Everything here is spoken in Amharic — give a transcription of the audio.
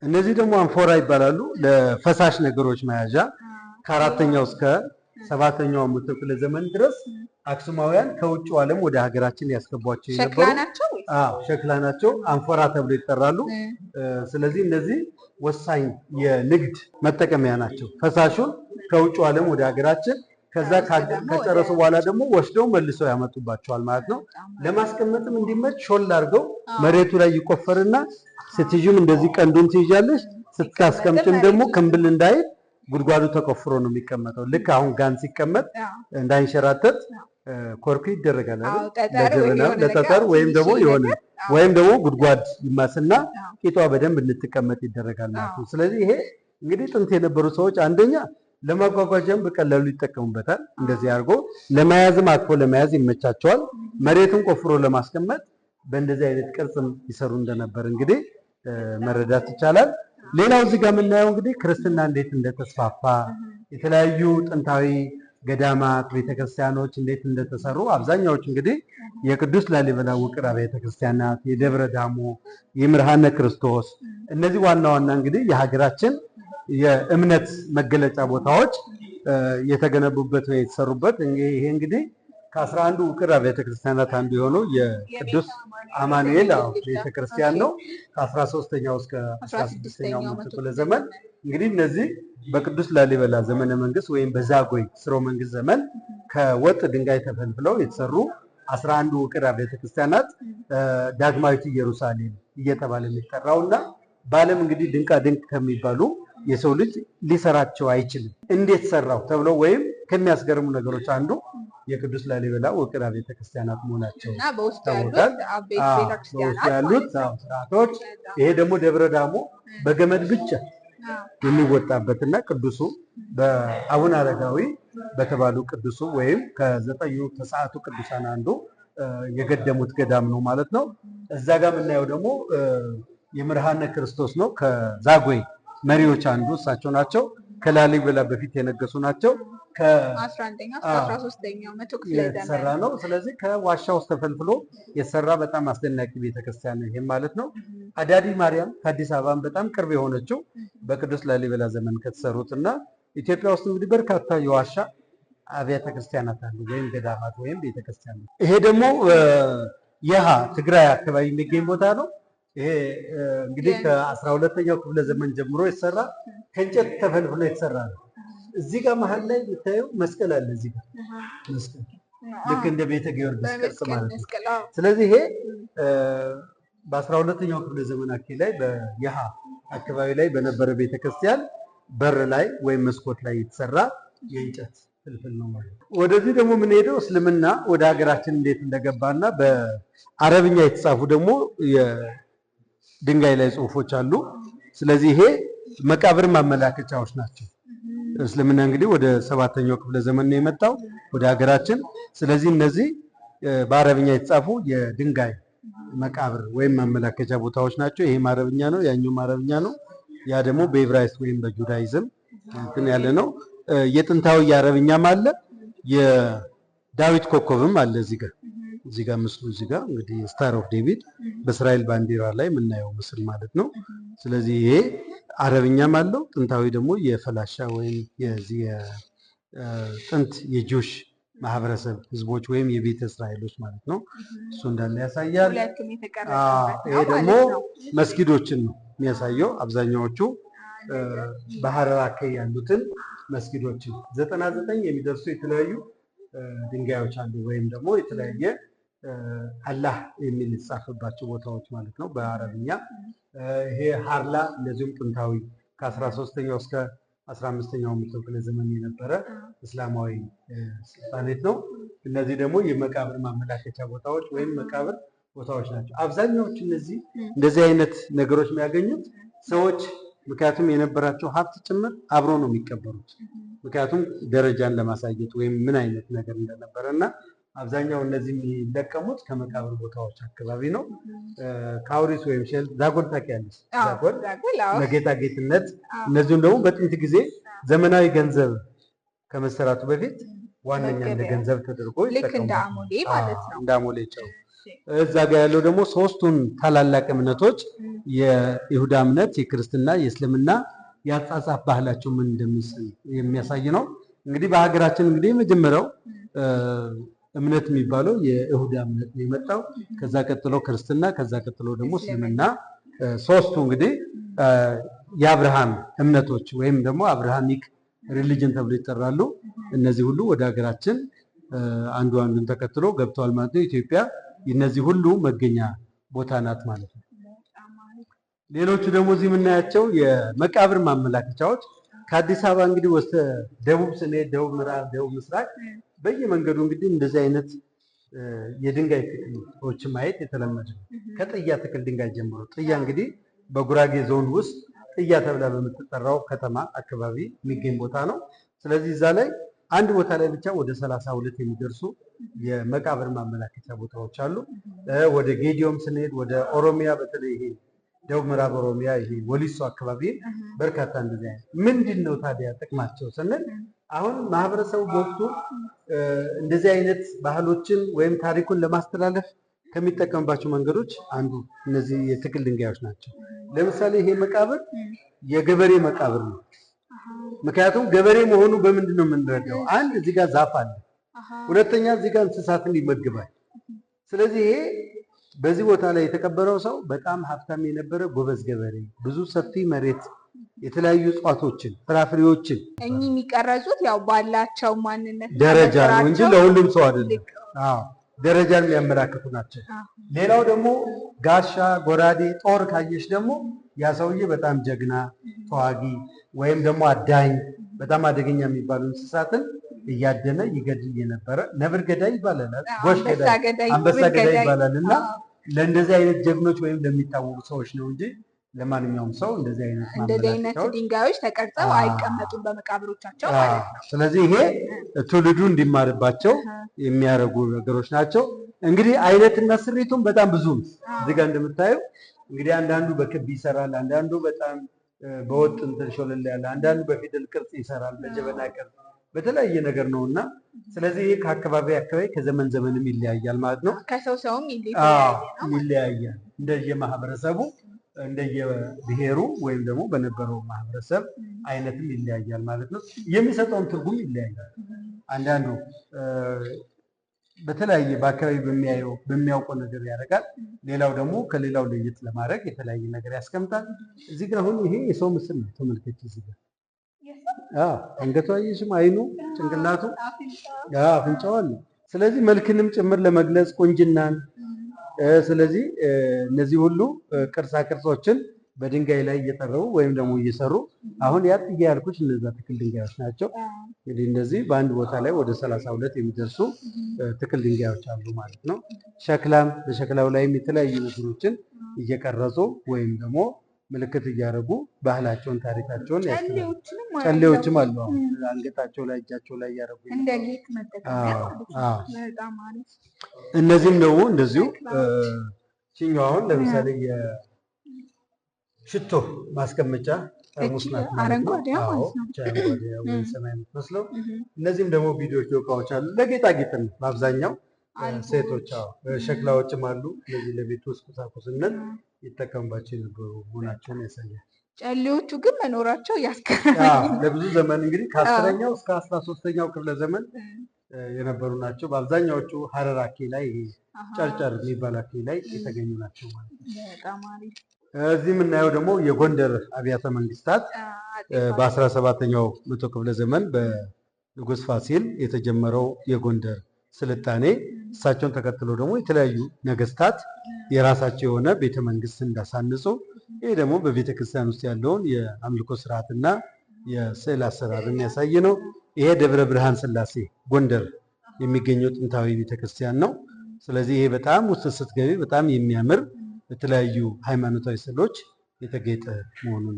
እነዚህ ደግሞ አንፎራ ይባላሉ። ለፈሳሽ ነገሮች መያዣ ከአራተኛው እስከ ሰባተኛው መቶ ክፍለ ዘመን ድረስ አክሱማውያን ከውጭ ዓለም ወደ ሀገራችን ያስገቧቸው የነበሩ ሸክላ ናቸው። አንፎራ ተብሎ ይጠራሉ። ስለዚህ እነዚህ ወሳኝ የንግድ መጠቀሚያ ናቸው። ፈሳሹን ከውጭ ዓለም ወደ ሀገራችን ከዛ ከጨረሱ በኋላ ደግሞ ወስደው መልሰው ያመጡባቸዋል ማለት ነው። ለማስቀመጥም እንዲመች ሾል አድርገው መሬቱ ላይ ይቆፈርና ስትይዥም እንደዚህ ቀንዱን ትይዣለሽ። ስታስቀምጭም ደግሞ ክምብል እንዳይል ጉድጓዱ ተቆፍሮ ነው የሚቀመጠው። ልክ አሁን ጋን ሲቀመጥ እንዳይንሸራተት ኮርኩ ይደረጋል አይደል? ለጠጠር ወይም ደግሞ ጉድጓድ ይማስና ቂጧ በደንብ እንድትቀመጥ ይደረጋል ማለት ነው። ስለዚህ ይሄ እንግዲህ ጥንት የነበሩ ሰዎች አንደኛ ለማጓጓዣም በቀላሉ ይጠቀሙበታል። እንደዚህ አድርጎ ለመያዝም አቅፎ ለመያዝ ይመቻቸዋል። መሬቱን ቆፍሮ ለማስቀመጥ በእንደዚህ አይነት ቅርጽም ይሰሩ እንደነበር እንግዲህ መረዳት ይቻላል። ሌላው እዚህ ጋር የምናየው እንግዲህ ክርስትና እንዴት እንደተስፋፋ የተለያዩ ጥንታዊ ገዳማት ቤተክርስቲያኖች እንዴት እንደተሰሩ አብዛኛዎቹ እንግዲህ የቅዱስ ላሊበላ ውቅር አብያተ ክርስቲያናት፣ የደብረ ዳሞ፣ የምርሃነ ክርስቶስ እነዚህ ዋና ዋና እንግዲህ የሀገራችን የእምነት መገለጫ ቦታዎች የተገነቡበት ወይ የተሰሩበት ይሄ እንግዲህ ከ11 ውቅር አብያተ ክርስቲያናት አንዱ የሆነው የቅዱስ አማኑኤል ቤተክርስቲያን ነው። ከ13ኛው እስከ 16ኛው መቶ ክፍለ ዘመን እንግዲህ እነዚህ በቅዱስ ላሊበላ ዘመነ መንግስት ወይም በዛጎይ ስርወ መንግስት ዘመን ከወጥ ድንጋይ ተፈልፍለው የተሰሩ 11 ውቅር አብያተ ክርስቲያናት ዳግማዊት ኢየሩሳሌም እየተባለ የሚጠራውና በዓለም እንግዲህ ድንቃ ድንቅ ከሚባሉ የሰው ልጅ ሊሰራቸው አይችልም እንዴት ሰራው ተብሎ ወይም ከሚያስገርሙ ነገሮች አንዱ የቅዱስ ላሊበላ ውቅር አብያተ ክርስቲያናት መሆናቸው ታውቃል። ያሉት ስርዓቶች ይሄ ደግሞ ደብረ ዳሞ በገመድ ብቻ የሚወጣበትና ቅዱሱ በአቡነ አረጋዊ በተባሉ ቅዱሱ ወይም ከ9 ተሰዓቱ ቅዱሳን አንዱ የገደሙት ገዳም ነው ማለት ነው። እዛ ጋር የምናየው ደግሞ የምርሃነ ክርስቶስ ነው። ከዛጎይ መሪዎች አንዱ እሳቸው ናቸው። ከላሊበላ በፊት የነገሱ ናቸው። ከ11ኛው እስከ 13ኛው መቶ ክፍለ ዘመን የተሰራ ነው። ስለዚህ ከዋሻ ውስጥ ተፈልፍሎ የተሰራ በጣም አስደናቂ ቤተክርስቲያን ነው ይሄ ማለት ነው። አዳዲ ማርያም ከአዲስ አበባም በጣም ቅርብ የሆነችው በቅዱስ ላሊበላ ዘመን ከተሰሩት እና ኢትዮጵያ ውስጥ እንግዲህ በርካታ የዋሻ አብያተ ክርስቲያናት አሉ ወይም ገዳማት ወይም ቤተክርስቲያን ነው። ይሄ ደግሞ የሃ ትግራይ አካባቢ የሚገኝ ቦታ ነው። ይሄ እንግዲህ ከ12ኛው ክፍለ ዘመን ጀምሮ የተሰራ ከእንጨት ተፈልፍሎ የተሰራ ነው። እዚህ ጋር መሀል ላይ የምታየው መስቀል አለ። እዚህ ጋር መስቀል ልክ እንደ ቤተ ጊዮርጊስ ቅርጽ ማለት ነው። ስለዚህ ይሄ በ12ኛው ክፍለ ዘመን አካባቢ ላይ በየሃ አካባቢ ላይ በነበረ ቤተክርስቲያን በር ላይ ወይም መስኮት ላይ የተሰራ የእንጨት ፍልፍል ነው ማለት ነው። ወደዚህ ደግሞ የምንሄደው እስልምና ወደ ሀገራችን እንዴት እንደገባና በአረብኛ የተጻፉ ደግሞ የድንጋይ ላይ ጽሑፎች አሉ። ስለዚህ ይሄ መቃብር ማመላከቻዎች ናቸው። እስልምና እንግዲህ ወደ 7ኛው ክፍለ ዘመን ነው የመጣው ወደ ሀገራችን። ስለዚህ እነዚህ በአረብኛ የተጻፉ የድንጋይ መቃብር ወይም ማመላከቻ ቦታዎች ናቸው። ይሄም አረብኛ ነው፣ ያኛውም አረብኛ ነው። ያ ደግሞ በኢብራይስጥ ወይም በጁዳይዝም እንትን ያለ ነው። የጥንታዊ የአረብኛም አለ፣ የዳዊት ኮከብም አለ። እዚህ ጋር ምስሉ እዚህ ጋር እንግዲህ ስታር ኦፍ ዴቪድ በእስራኤል ባንዲራ ላይ የምናየው ምስል ማለት ነው። ስለዚህ ይሄ አረብኛም አለው። ጥንታዊ ደግሞ የፈላሻ ወይም የዚህ ጥንት የጆሽ ማህበረሰብ ህዝቦች ወይም የቤተ እስራኤሎች ማለት ነው። እሱ እንዳለ ያሳያል። ይሄ ደግሞ መስጊዶችን ነው የሚያሳየው። አብዛኛዎቹ በሐረር አካባቢ ያሉትን መስጊዶችን 99 የሚደርሱ የተለያዩ ድንጋዮች አሉ ወይም ደግሞ የተለያየ አላህ የሚል የተጻፈባቸው ቦታዎች ማለት ነው በአረብኛ። ይሄ ሀርላ እንደዚሁም ጥንታዊ ከ13ኛው እስከ 15ኛው መቶ ክፍለ ዘመን የነበረ እስላማዊ ስልጣኔት ነው። እነዚህ ደግሞ የመቃብር ማመላከቻ ቦታዎች ወይም መቃብር ቦታዎች ናቸው። አብዛኛዎቹ እንደዚህ አይነት ነገሮች የሚያገኙት ሰዎች ምክንያቱም የነበራቸው ሀብት ጭምር አብሮ ነው የሚቀበሩት። ምክንያቱም ደረጃን ለማሳየት ወይም ምን አይነት ነገር እንደነበረ እና አብዛኛው እነዚህ የሚለቀሙት ከመቃብር ቦታዎች አካባቢ ነው። ካውሪስ ወይም ሼል ዛጎል ታውቂያለሽ? ዛጎል ለጌጣጌጥነት፣ እነዚሁም ደግሞ በጥንት ጊዜ ዘመናዊ ገንዘብ ከመሰራቱ በፊት ዋነኛ እንደ ገንዘብ ተደርጎ ልክ እንደ አሞሌ ማለት ነው። እንደ አሞሌ ጨው እዛ ጋር ያለው ደግሞ ሶስቱን ታላላቅ እምነቶች የይሁዳ እምነት፣ የክርስትና፣ የእስልምና የአጻጻፍ ባህላቸው ምን እንደሚመስል የሚያሳይ ነው። እንግዲህ በሀገራችን እንግዲህ የመጀመሪያው እምነት የሚባለው የይሁዳ እምነት ነው የመጣው። ከዛ ቀጥሎ ክርስትና፣ ከዛ ቀጥሎ ደግሞ እስልምና። ሶስቱ እንግዲህ የአብርሃም እምነቶች ወይም ደግሞ አብርሃሚክ ሪሊጅን ተብሎ ይጠራሉ። እነዚህ ሁሉ ወደ ሀገራችን አንዱ አንዱን ተከትሎ ገብተዋል ማለት ነው። ኢትዮጵያ እነዚህ ሁሉ መገኛ ቦታ ናት ማለት ነው። ሌሎቹ ደግሞ እዚህ የምናያቸው የመቃብር ማመላከቻዎች ከአዲስ አበባ እንግዲህ ወስተ ደቡብ ስንሄድ ደቡብ ምዕራብ፣ ደቡብ ምስራቅ በየመንገዱ እንግዲህ እንደዚህ አይነት የድንጋይ ትክሎች ማየት የተለመደ ነው። ከጥያ ትክል ድንጋይ ጀምሮ ጥያ እንግዲህ በጉራጌ ዞን ውስጥ ጥያ ተብላ በምትጠራው ከተማ አካባቢ የሚገኝ ቦታ ነው። ስለዚህ እዛ ላይ አንድ ቦታ ላይ ብቻ ወደ 32 የሚደርሱ የመቃብር ማመላከቻ ቦታዎች አሉ። ወደ ጌዲዮም ስንሄድ ወደ ኦሮሚያ በተለይ ይሄ ደቡብ ምዕራብ ኦሮሚያ ይሄ ወሊሶ አካባቢ በርካታ እንደዚህ አይነት ምንድን ነው ታዲያ ጥቅማቸው ስንል አሁን ማህበረሰቡ በወቅቱ እንደዚህ አይነት ባህሎችን ወይም ታሪኩን ለማስተላለፍ ከሚጠቀምባቸው መንገዶች አንዱ እነዚህ የትክል ድንጋዮች ናቸው። ለምሳሌ ይሄ መቃብር የገበሬ መቃብር ነው። ምክንያቱም ገበሬ መሆኑ በምንድን ነው የምንረዳው? አንድ እዚህ ጋር ዛፍ አለ፣ ሁለተኛ እዚህ ጋር እንስሳትን ይመግባል። ስለዚህ ይሄ በዚህ ቦታ ላይ የተቀበረው ሰው በጣም ሀብታም የነበረ ጎበዝ ገበሬ፣ ብዙ ሰፊ መሬት፣ የተለያዩ እጽዋቶችን፣ ፍራፍሬዎችን እኚህ የሚቀረጹት ያው ባላቸው ማንነት ደረጃ ነው እንጂ ለሁሉም ሰው አይደለም። አዎ ደረጃን የሚያመላክቱ ናቸው። ሌላው ደግሞ ጋሻ፣ ጎራዴ፣ ጦር ካየሽ ደግሞ ያ ሰውዬ በጣም ጀግና ተዋጊ ወይም ደግሞ አዳኝ በጣም አደገኛ የሚባሉ እንስሳትን እያደነ ይገድል የነበረ ነብር ገዳይ ይባላል፣ ጎሽ ገዳይ፣ አንበሳ ገዳይ ይባላል። እና ለእንደዚህ አይነት ጀግኖች ወይም ለሚታወቁ ሰዎች ነው እንጂ ለማንኛውም ሰው እንደዚህ አይነት ድንጋዮች ተቀርጸው አይቀመጡም በመቃብሮቻቸው ማለት ነው። ስለዚህ ይሄ ትውልዱ እንዲማርባቸው የሚያደርጉ ነገሮች ናቸው። እንግዲህ አይነትና ስሪቱም በጣም ብዙ ነው። እዚህ ጋር እንደምታየው እንግዲህ አንዳንዱ በክብ ይሰራል፣ አንዳንዱ በጣም በወጥ እንትን ሾለል ያለ፣ አንዳንዱ በፊደል ቅርጽ ይሰራል፣ በጀበና ቅርጽ በተለያየ ነገር ነው እና ስለዚህ ይሄ ከአካባቢ ከዘመን ዘመንም ይለያያል ማለት ነው። ከሰው ሰውም ይለያያል እንደየማህበረሰቡ እንደየብሔሩ ወይም ደግሞ በነበረው ማህበረሰብ አይነትም ይለያያል ማለት ነው። የሚሰጠውን ትርጉም ይለያያል። አንዳንዱ በተለያየ በአካባቢ በሚያውቀው ነገር ያደርጋል። ሌላው ደግሞ ከሌላው ለየት ለማድረግ የተለያየ ነገር ያስቀምጣል። እዚህ ጋር አሁን ይሄ የሰው ምስል ነው። ተመልከች እዚህ ጋር አንገቷ አየሽም፣ አይኑ፣ ጭንቅላቱ፣ አፍንጫው አለ። ስለዚህ መልክንም ጭምር ለመግለጽ ቁንጅናን። ስለዚህ እነዚህ ሁሉ ቅርጻ ቅርጾችን በድንጋይ ላይ እየጠረቡ ወይም ደግሞ እየሰሩ አሁን ያጥያ ያልኩሽ እነዛ ትክል ድንጋዮች ናቸው። እንግዲህ እነዚህ በአንድ ቦታ ላይ ወደ 32 የሚደርሱ ትክል ድንጋዮች አሉ ማለት ነው። ሸክላም በሸክላው ላይም የተለያዩ ነገሮችን እየቀረጹ ወይም ደግሞ ምልክት እያደረጉ ባህላቸውን ታሪካቸውን ጨሌዎችም አሉ። አንገታቸው ላይ እጃቸው ላይ እያደረጉ እነዚህም ደግሞ እንደዚሁ ችኛውን ለምሳሌ የሽቶ ማስቀመጫ ጠርሙስ ናት ማለት ነው። ወይ ሰማይ የምትመስለው። እነዚህም ደግሞ ቪዲዮዎች እቃዎች አሉ። ለጌጣጌጥ ነው በአብዛኛው ሴቶች። ሸክላዎችም አሉ። እነዚህ ለቤት ውስጥ ቁሳቁስነት ይጠቀሙባቸው የነበሩ መሆናቸውን ያሳያል። ጨሌዎቹ ግን መኖራቸው ያስገርማል። ለብዙ ዘመን እንግዲህ ከ10ኛው እስከ 13ኛው ክፍለ ዘመን የነበሩ ናቸው። በአብዛኛዎቹ ሀረር አካባቢ ላይ ጨርጨር የሚባል አካባቢ ላይ የተገኙ ናቸው ማለት ነው። እዚህ የምናየው ደግሞ የጎንደር አብያተ መንግስታት በ17ኛው መቶ ክፍለ ዘመን በንጉስ ፋሲል የተጀመረው የጎንደር ስልጣኔ እሳቸውን ተከትሎ ደግሞ የተለያዩ ነገስታት የራሳቸው የሆነ ቤተ መንግስት እንዳሳንጹ፣ ይህ ደግሞ በቤተ ክርስቲያን ውስጥ ያለውን የአምልኮ ስርዓትና የስዕል አሰራር የሚያሳይ ነው። ይሄ ደብረ ብርሃን ስላሴ ጎንደር የሚገኘው ጥንታዊ ቤተክርስቲያን ነው። ስለዚህ ይሄ በጣም ውስጥ ስትገቢ በጣም የሚያምር በተለያዩ ሃይማኖታዊ ስዕሎች የተጌጠ መሆኑን